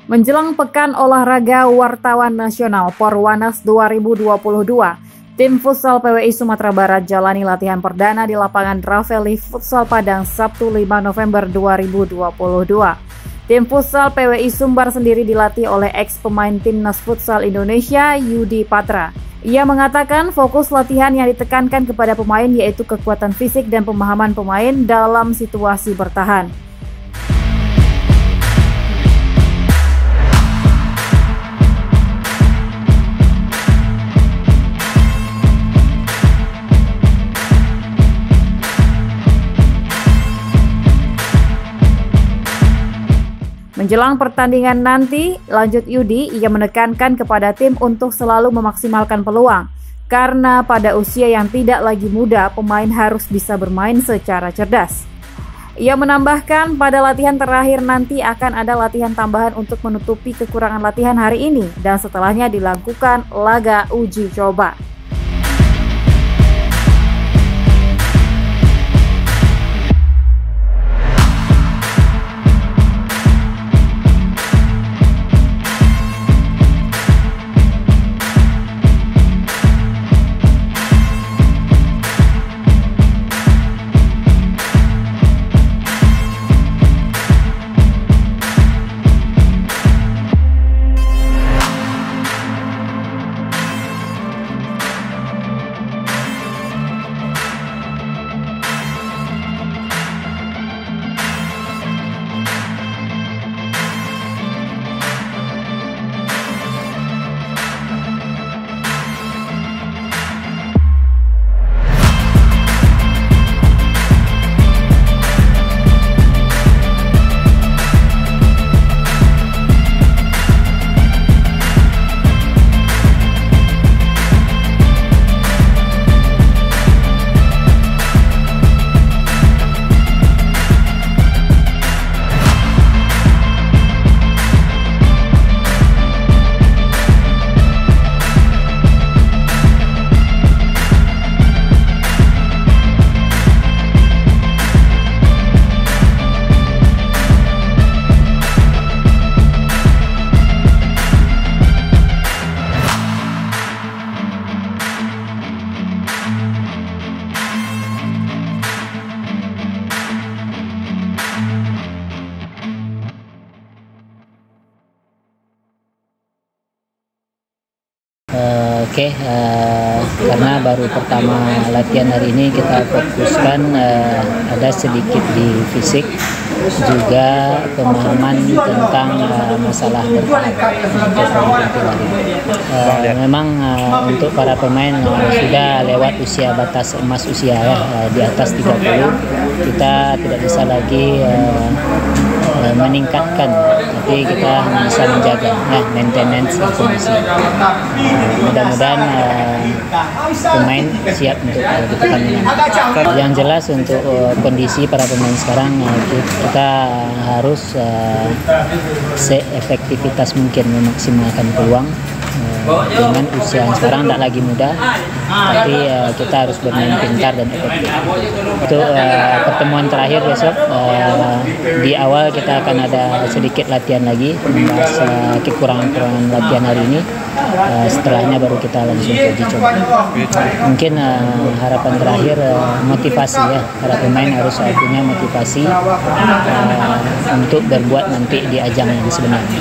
Menjelang Pekan Olahraga Wartawan Nasional Porwanas 2022, tim futsal PWI Sumatera Barat jalani latihan perdana di lapangan Ravelli Futsal Padang Sabtu 5 November 2022. Tim futsal PWI Sumbar sendiri dilatih oleh ex-pemain Timnas Futsal Indonesia, Yudi Patra. Ia mengatakan fokus latihan yang ditekankan kepada pemain yaitu kekuatan fisik dan pemahaman pemain dalam situasi bertahan. Menjelang pertandingan nanti, lanjut Yudi, ia menekankan kepada tim untuk selalu memaksimalkan peluang. Karena pada usia yang tidak lagi muda, pemain harus bisa bermain secara cerdas. Ia menambahkan pada latihan terakhir nanti akan ada latihan tambahan untuk menutupi kekurangan latihan hari ini dan setelahnya dilakukan laga uji coba. Karena baru pertama latihan hari ini kita fokuskan ada sedikit di fisik, juga pemahaman tentang masalah bertahan. Memang untuk para pemain sudah lewat usia batas emas usia di atas 30, kita tidak bisa lagi meningkatkan, tapi kita bisa menjaga maintenance kondisi. Mudah-mudahan pemain siap untuk pertandingan. Yang jelas untuk kondisi para pemain sekarang, kita harus seefektivitas mungkin memaksimalkan peluang. Dengan usia yang sekarang tidak lagi muda, tapi kita harus bermain pintar dan efektif. Untuk pertemuan terakhir besok, di awal kita akan ada sedikit latihan lagi, membahas kekurangan latihan hari ini. Setelahnya baru kita langsung ke uji coba. Mungkin harapan terakhir motivasi ya, para pemain harus punya motivasi untuk berbuat nanti di ajang yang sebenarnya.